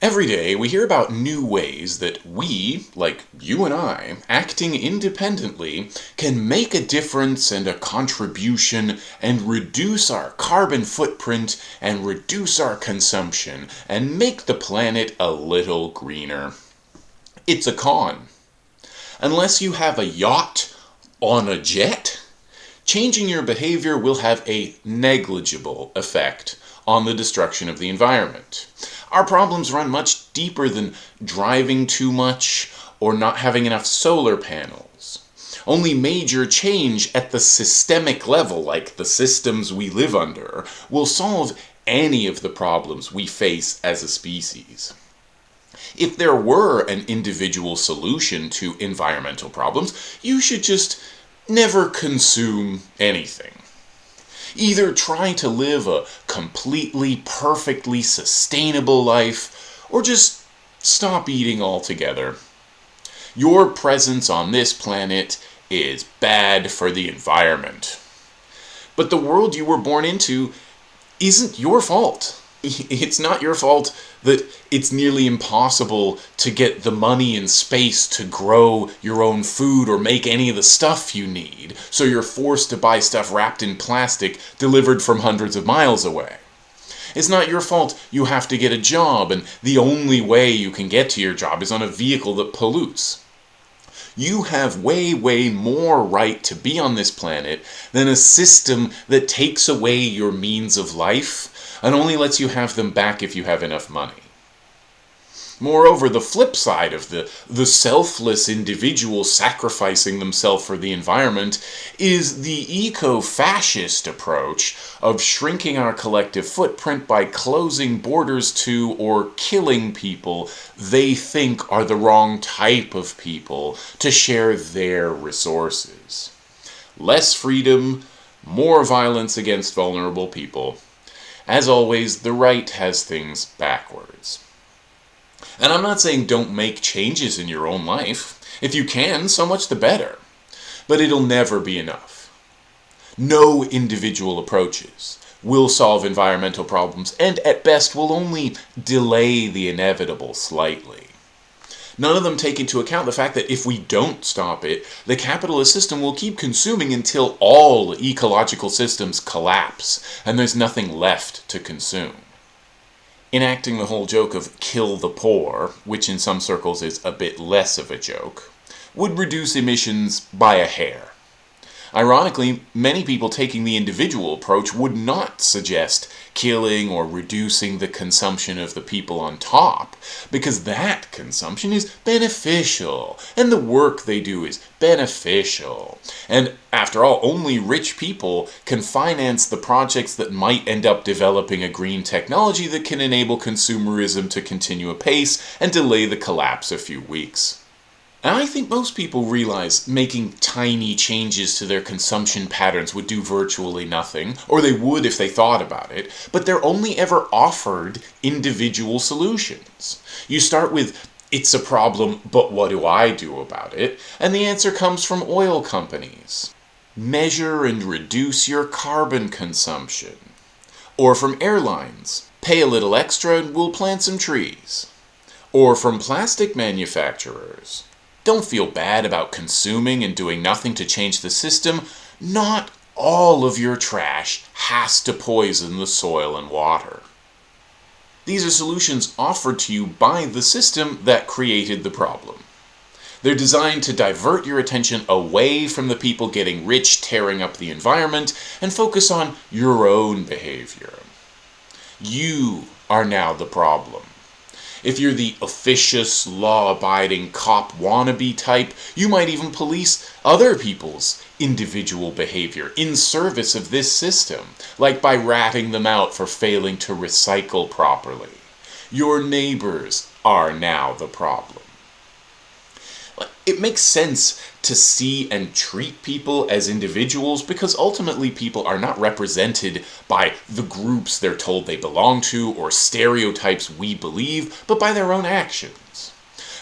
Every day we hear about new ways that we, like you and I, acting independently, can make a difference and a contribution and reduce our carbon footprint and reduce our consumption and make the planet a little greener. It's a con. Unless you have a yacht on a jet, changing your behavior will have a negligible effect on the destruction of the environment. Our problems run much deeper than driving too much or not having enough solar panels. Only major change at the systemic level, like the systems we live under, will solve any of the problems we face as a species. If there were an individual solution to environmental problems, you should just never consume anything. Either try to live a completely, perfectly sustainable life, or just stop eating altogether. Your presence on this planet is bad for the environment. But the world you were born into isn't your fault. It's not your fault that it's nearly impossible to get the money and space to grow your own food or make any of the stuff you need, so you're forced to buy stuff wrapped in plastic delivered from hundreds of miles away. It's not your fault you have to get a job and the only way you can get to your job is on a vehicle that pollutes. You have way, way more right to be on this planet than a system that takes away your means of life and only lets you have them back if you have enough money. Moreover, the flip side of the selfless individual sacrificing themselves for the environment is the eco-fascist approach of shrinking our collective footprint by closing borders to or killing people they think are the wrong type of people to share their resources. Less freedom, more violence against vulnerable people. As always, the right has things backwards. And I'm not saying don't make changes in your own life. If you can, so much the better. But it'll never be enough. No individual approaches will solve environmental problems, and at best will only delay the inevitable slightly. None of them take into account the fact that if we don't stop it, the capitalist system will keep consuming until all ecological systems collapse, and there's nothing left to consume. Enacting the whole joke of kill the poor, which in some circles is a bit less of a joke, would reduce emissions by a hair. Ironically, many people taking the individual approach would not suggest killing or reducing the consumption of the people on top, because that consumption is beneficial, and the work they do is beneficial. And after all, only rich people can finance the projects that might end up developing a green technology that can enable consumerism to continue apace and delay the collapse a few weeks. And I think most people realize making tiny changes to their consumption patterns would do virtually nothing, or they would if they thought about it, but they're only ever offered individual solutions. You start with, it's a problem, but what do I do about it? And the answer comes from oil companies. Measure and reduce your carbon consumption. Or from airlines. Pay a little extra and we'll plant some trees. Or from plastic manufacturers. Don't feel bad about consuming and doing nothing to change the system. Not all of your trash has to poison the soil and water. These are solutions offered to you by the system that created the problem. They're designed to divert your attention away from the people getting rich tearing up the environment and focus on your own behavior. You are now the problem. If you're the officious, law-abiding cop wannabe type, you might even police other people's individual behavior in service of this system, like by ratting them out for failing to recycle properly. Your neighbors are now the problem. It makes sense to see and treat people as individuals because ultimately people are not represented by the groups they're told they belong to or stereotypes we believe, but by their own actions.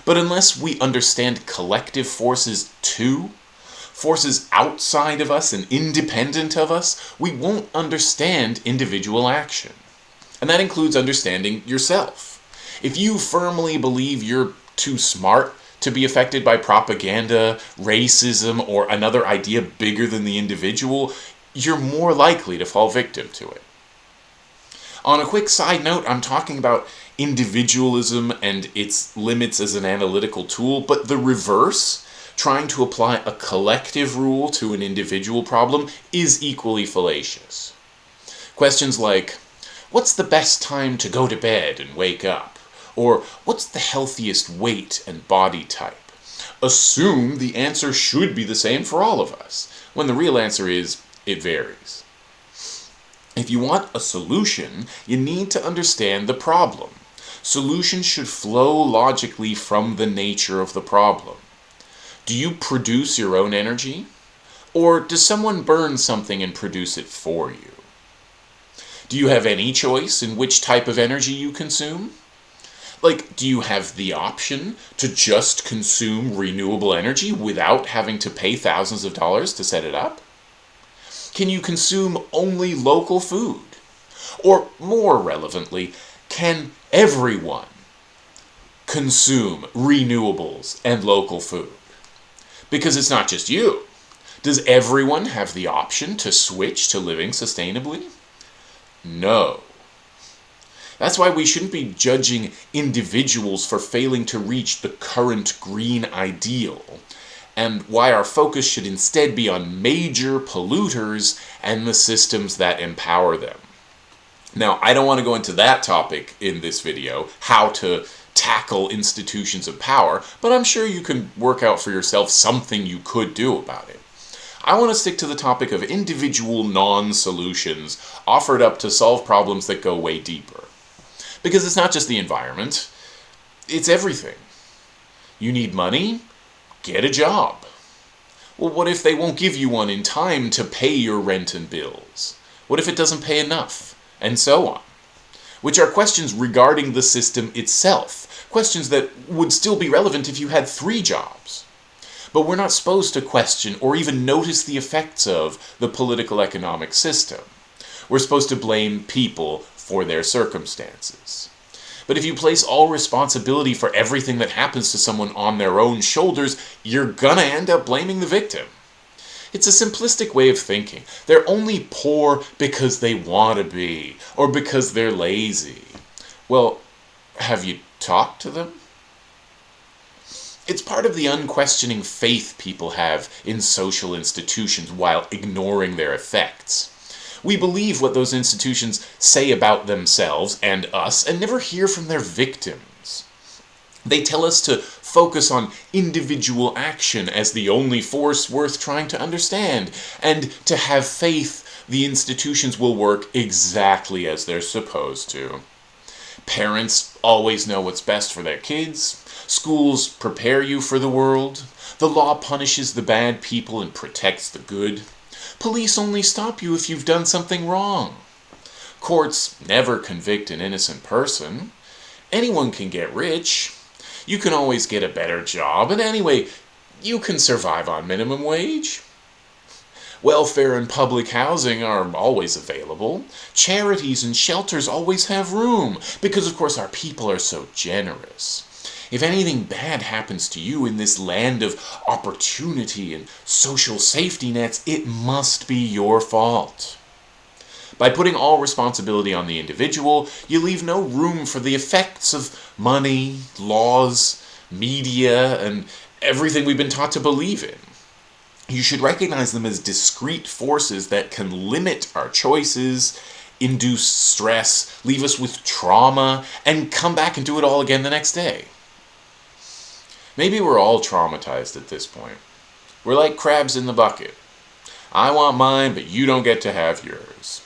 But unless we understand collective forces too, forces outside of us and independent of us, we won't understand individual action. And that includes understanding yourself. If you firmly believe you're too smart to be affected by propaganda, racism, or another idea bigger than the individual, you're more likely to fall victim to it. On a quick side note, I'm talking about individualism and its limits as an analytical tool, but the reverse, trying to apply a collective rule to an individual problem, is equally fallacious. Questions like, what's the best time to go to bed and wake up? Or what's the healthiest weight and body type? Assume the answer should be the same for all of us, when the real answer is, it varies. If you want a solution, you need to understand the problem. Solutions should flow logically from the nature of the problem. Do you produce your own energy? Or does someone burn something and produce it for you? Do you have any choice in which type of energy you consume? Like, do you have the option to just consume renewable energy without having to pay thousands of dollars to set it up? Can you consume only local food? Or, more relevantly, can everyone consume renewables and local food? Because it's not just you. Does everyone have the option to switch to living sustainably? No. That's why we shouldn't be judging individuals for failing to reach the current green ideal, and why our focus should instead be on major polluters and the systems that empower them. Now, I don't want to go into that topic in this video, how to tackle institutions of power, but I'm sure you can work out for yourself something you could do about it. I want to stick to the topic of individual non-solutions offered up to solve problems that go way deeper. Because it's not just the environment, it's everything. You need money? Get a job. Well, what if they won't give you one in time to pay your rent and bills? What if it doesn't pay enough? And so on. Which are questions regarding the system itself. Questions that would still be relevant if you had 3 jobs. But we're not supposed to question or even notice the effects of the political economic system. We're supposed to blame people for their circumstances. But if you place all responsibility for everything that happens to someone on their own shoulders, you're gonna end up blaming the victim. It's a simplistic way of thinking. They're only poor because they want to be, or because they're lazy. Well, have you talked to them? It's part of the unquestioning faith people have in social institutions while ignoring their effects. We believe what those institutions say about themselves and us and never hear from their victims. They tell us to focus on individual action as the only force worth trying to understand, and to have faith the institutions will work exactly as they're supposed to. Parents always know what's best for their kids. Schools prepare you for the world. The law punishes the bad people and protects the good. Police only stop you if you've done something wrong. Courts never convict an innocent person. Anyone can get rich. You can always get a better job, and anyway, you can survive on minimum wage. Welfare and public housing are always available. Charities and shelters always have room, because of course our people are so generous. If anything bad happens to you in this land of opportunity and social safety nets, it must be your fault. By putting all responsibility on the individual, you leave no room for the effects of money, laws, media, and everything we've been taught to believe in. You should recognize them as discrete forces that can limit our choices, induce stress, leave us with trauma, and come back and do it all again the next day. Maybe we're all traumatized at this point. We're like crabs in the bucket. I want mine, but you don't get to have yours.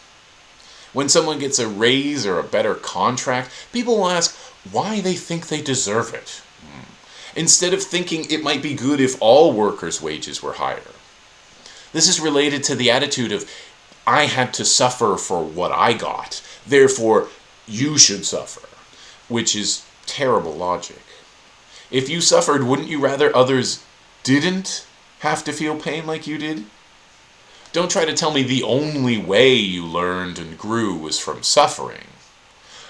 When someone gets a raise or a better contract, people will ask why they think they deserve it, instead of thinking it might be good if all workers' wages were higher. This is related to the attitude of, I had to suffer for what I got, therefore you should suffer, which is terrible logic. If you suffered, wouldn't you rather others didn't have to feel pain like you did? Don't try to tell me the only way you learned and grew was from suffering.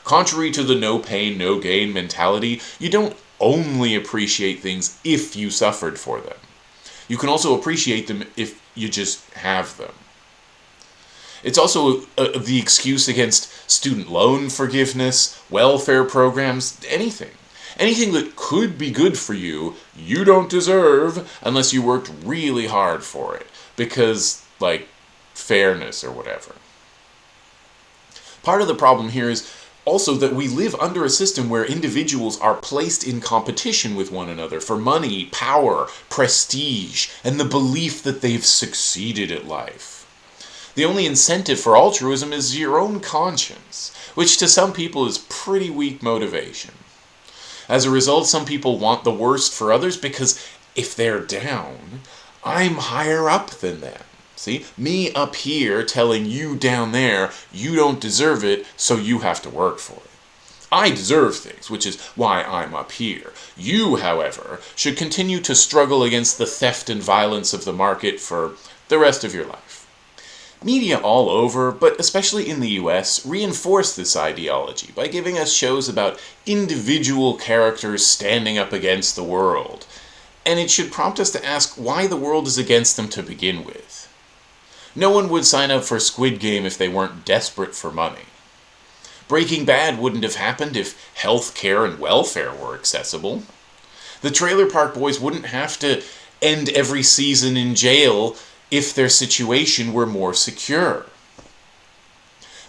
Contrary to the no pain, no gain mentality, you don't only appreciate things if you suffered for them. You can also appreciate them if you just have them. It's also the excuse against student loan forgiveness, welfare programs, anything. Anything that could be good for you, you don't deserve unless you worked really hard for it. Because, fairness or whatever. Part of the problem here is also that we live under a system where individuals are placed in competition with one another for money, power, prestige, and the belief that they've succeeded at life. The only incentive for altruism is your own conscience, which to some people is pretty weak motivation. As a result, some people want the worst for others because if they're down, I'm higher up than them. See, me up here telling you down there, you don't deserve it, so you have to work for it. I deserve things, which is why I'm up here. You, however, should continue to struggle against the theft and violence of the market for the rest of your life. Media all over, but especially in the US, reinforce this ideology by giving us shows about individual characters standing up against the world. And it should prompt us to ask why the world is against them to begin with. No one would sign up for Squid Game if they weren't desperate for money. Breaking Bad wouldn't have happened if health care and welfare were accessible. The Trailer Park Boys wouldn't have to end every season in jail if their situation were more secure.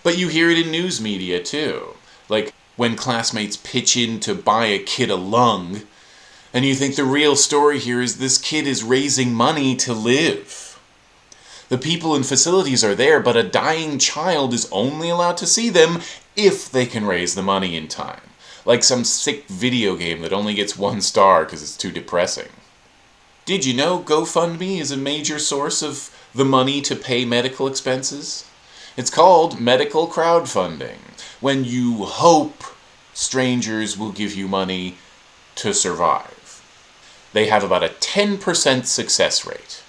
But you hear it in news media too. Like when classmates pitch in to buy a kid a lung, and you think the real story here is this kid is raising money to live. The people in facilities are there, but a dying child is only allowed to see them if they can raise the money in time. Like some sick video game that only gets 1 star because it's too depressing. Did you know GoFundMe is a major source of the money to pay medical expenses? It's called medical crowdfunding, when you hope strangers will give you money to survive. They have about a 10% success rate.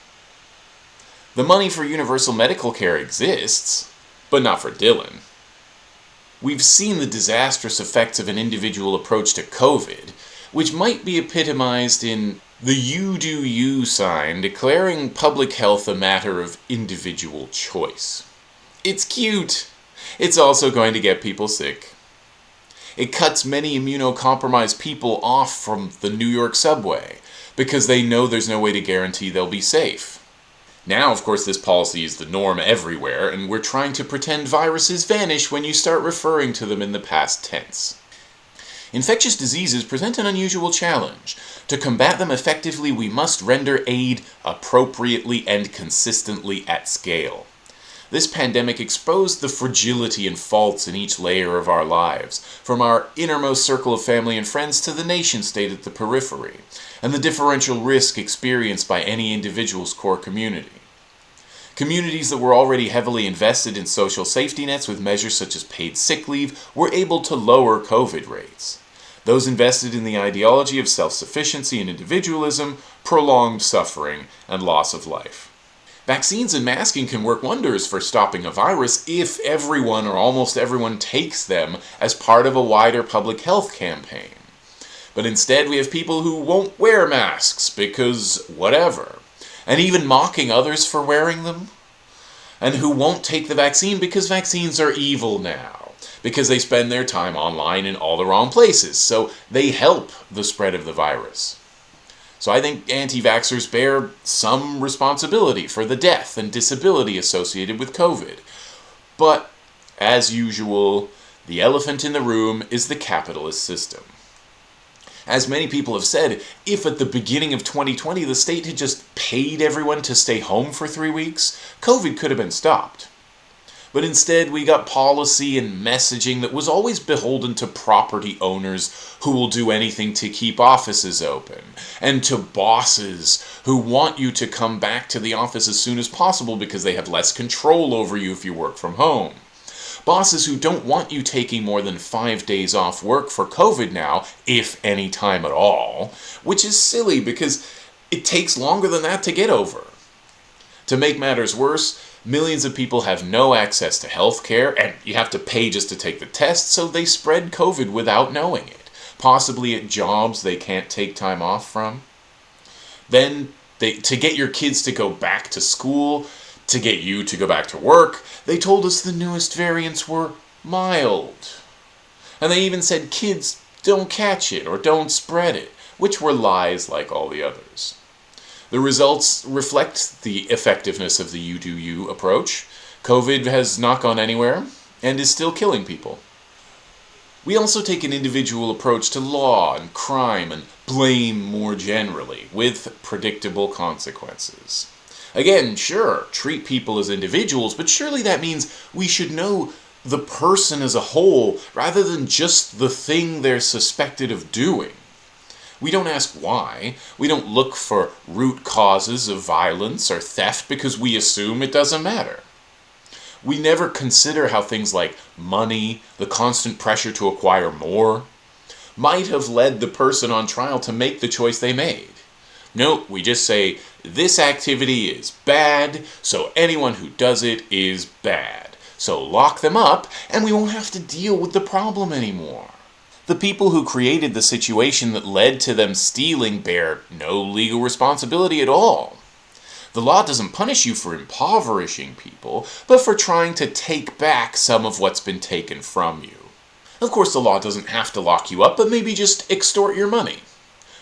The money for universal medical care exists, but not for Dylan. We've seen the disastrous effects of an individual approach to COVID, which might be epitomized in the "you do you" sign declaring public health a matter of individual choice. It's cute. It's also going to get people sick. It cuts many immunocompromised people off from the New York subway because they know there's no way to guarantee they'll be safe. Now, of course, this policy is the norm everywhere, and we're trying to pretend viruses vanish when you start referring to them in the past tense. Infectious diseases present an unusual challenge. To combat them effectively, we must render aid appropriately and consistently at scale. This pandemic exposed the fragility and faults in each layer of our lives, from our innermost circle of family and friends to the nation-state at the periphery, and the differential risk experienced by any individual's core community. Communities that were already heavily invested in social safety nets with measures such as paid sick leave were able to lower COVID rates. Those invested in the ideology of self-sufficiency and individualism prolonged suffering and loss of life. Vaccines and masking can work wonders for stopping a virus if everyone or almost everyone takes them as part of a wider public health campaign. But instead we have people who won't wear masks because whatever, and even mocking others for wearing them, and who won't take the vaccine because vaccines are evil now. Because they spend their time online in all the wrong places, so they help the spread of the virus. So I think anti-vaxxers bear some responsibility for the death and disability associated with COVID. But, as usual, the elephant in the room is the capitalist system. As many people have said, if at the beginning of 2020 the state had just paid everyone to stay home for 3 weeks, COVID could have been stopped. But instead we got policy and messaging that was always beholden to property owners who will do anything to keep offices open, and to bosses who want you to come back to the office as soon as possible because they have less control over you if you work from home. Bosses who don't want you taking more than 5 days off work for COVID now, if any time at all, which is silly because it takes longer than that to get over. To make matters worse, Millions of people have no access to health care, and you have to pay just to take the test, so they spread COVID without knowing it, possibly at jobs they can't take time off from. Then, to get your kids to go back to school, to get you to go back to work, they told us the newest variants were mild. And they even said kids don't catch it or don't spread it, which were lies like all the others. The results reflect the effectiveness of the you do you approach. COVID has not gone anywhere and is still killing people. We also take an individual approach to law and crime and blame more generally, with predictable consequences. Again, sure, treat people as individuals, but surely that means we should know the person as a whole rather than just the thing they're suspected of doing. We don't ask why. We don't look for root causes of violence or theft because we assume it doesn't matter. We never consider how things like money, the constant pressure to acquire more, might have led the person on trial to make the choice they made. No, we just say, this activity is bad, so anyone who does it is bad. So lock them up, and we won't have to deal with the problem anymore. The people who created the situation that led to them stealing bear no legal responsibility at all. The law doesn't punish you for impoverishing people, but for trying to take back some of what's been taken from you. Of course, the law doesn't have to lock you up, but maybe just extort your money.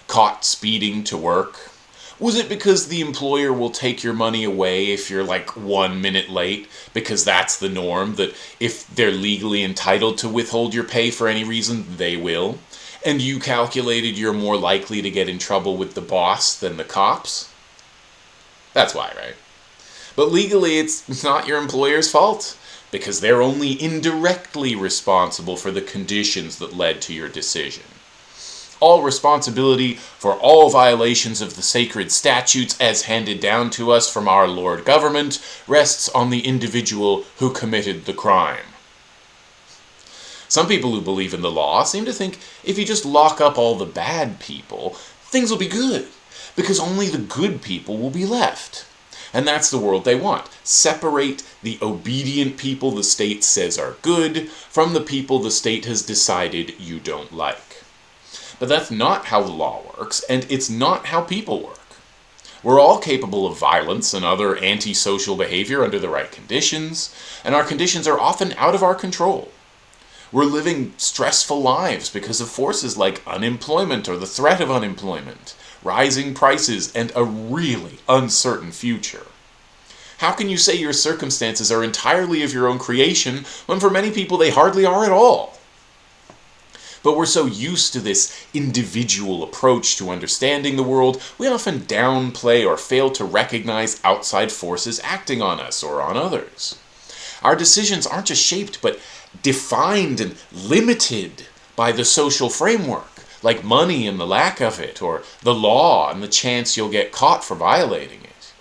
Caught speeding to work? Was it because the employer will take your money away if you're like 1 minute late, because that's the norm, that if they're legally entitled to withhold your pay for any reason, they will, and you calculated you're more likely to get in trouble with the boss than the cops? That's why, right? But legally, it's not your employer's fault, because they're only indirectly responsible for the conditions that led to your decision. All responsibility for all violations of the sacred statutes as handed down to us from our Lord Government rests on the individual who committed the crime. Some people who believe in the law seem to think if you just lock up all the bad people, things will be good, because only the good people will be left. And that's the world they want. Separate the obedient people the state says are good from the people the state has decided you don't like. But that's not how the law works, and it's not how people work. We're all capable of violence and other antisocial behavior under the right conditions, and our conditions are often out of our control. We're living stressful lives because of forces like unemployment or the threat of unemployment, rising prices, and a really uncertain future. How can you say your circumstances are entirely of your own creation when for many people they hardly are at all? But we're so used to this individual approach to understanding the world, we often downplay or fail to recognize outside forces acting on us or on others. Our decisions aren't just shaped, but defined and limited by the social framework, like money and the lack of it, or the law and the chance you'll get caught for violating it.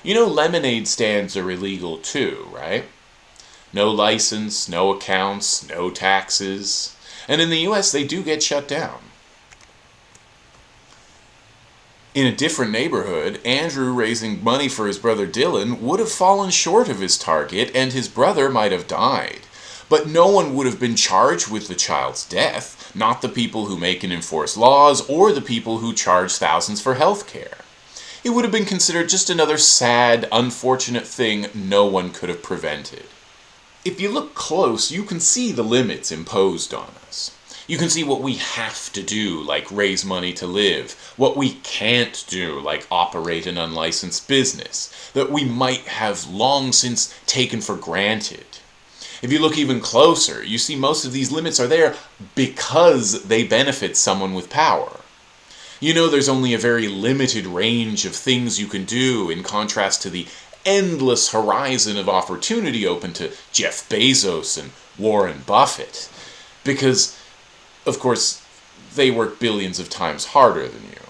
You know, lemonade stands are illegal too, right? No license, no accounts, no taxes. And in the US, they do get shut down. In a different neighborhood, Andrew raising money for his brother Dylan would have fallen short of his target and his brother might have died. But no one would have been charged with the child's death, not the people who make and enforce laws or the people who charge thousands for health care. It would have been considered just another sad, unfortunate thing no one could have prevented. If you look close, you can see the limits imposed on us. You can see what we have to do, like raise money to live, what we can't do, like operate an unlicensed business, that we might have long since taken for granted. If you look even closer, you see most of these limits are there because they benefit someone with power. You know there's only a very limited range of things you can do in contrast to the endless horizon of opportunity open to Jeff Bezos and Warren Buffett. Because, of course, they work billions of times harder than you.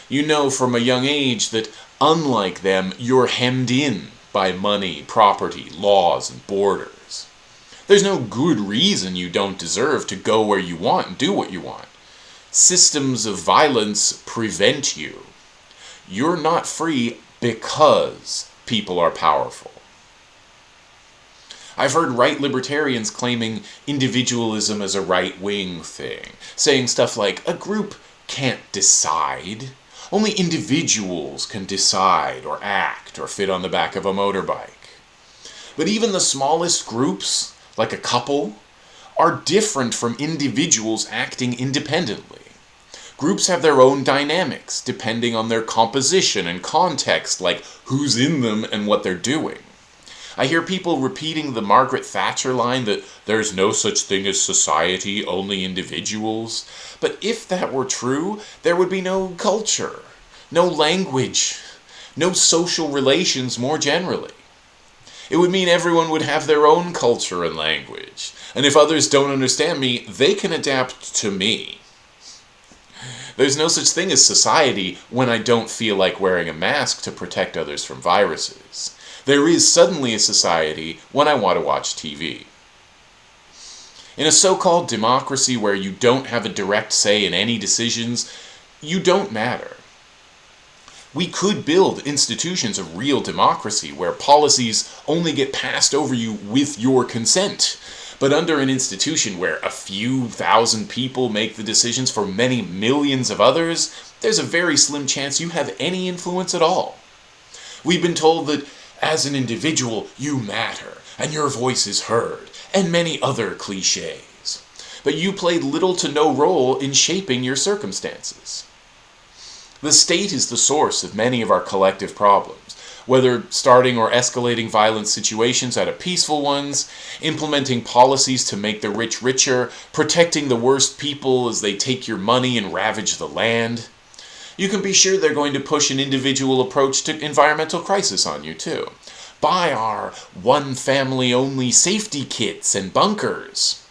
You know from a young age that, unlike them, you're hemmed in by money, property, laws, and borders. There's no good reason you don't deserve to go where you want and do what you want. Systems of violence prevent you. You're not free because people are powerful. I've heard right libertarians claiming individualism as a right-wing thing, saying stuff like, a group can't decide. Only individuals can decide or act or fit on the back of a motorbike. But even the smallest groups, like a couple, are different from individuals acting independently. Groups have their own dynamics, depending on their composition and context, like who's in them and what they're doing. I hear people repeating the Margaret Thatcher line that there's no such thing as society, only individuals. But if that were true, there would be no culture, no language, no social relations more generally. It would mean everyone would have their own culture and language. And if others don't understand me, they can adapt to me. There's no such thing as society when I don't feel like wearing a mask to protect others from viruses. There is suddenly a society when I want to watch TV. In a so-called democracy where you don't have a direct say in any decisions, you don't matter. We could build institutions of real democracy where policies only get passed over you with your consent. But under an institution where a few thousand people make the decisions for many millions of others, there's a very slim chance you have any influence at all. We've been told that as an individual, you matter, and your voice is heard, and many other cliches. But you played little to no role in shaping your circumstances. The state is the source of many of our collective problems, whether starting or escalating violent situations out of peaceful ones, implementing policies to make the rich richer, protecting the worst people as they take your money and ravage the land. You can be sure they're going to push an individual approach to environmental crisis on you too. Buy our one-family-only safety kits and bunkers.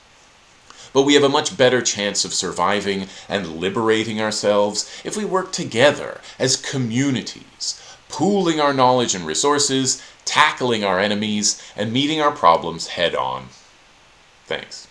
But we have a much better chance of surviving and liberating ourselves if we work together as communities, pooling our knowledge and resources, tackling our enemies, and meeting our problems head on. Thanks.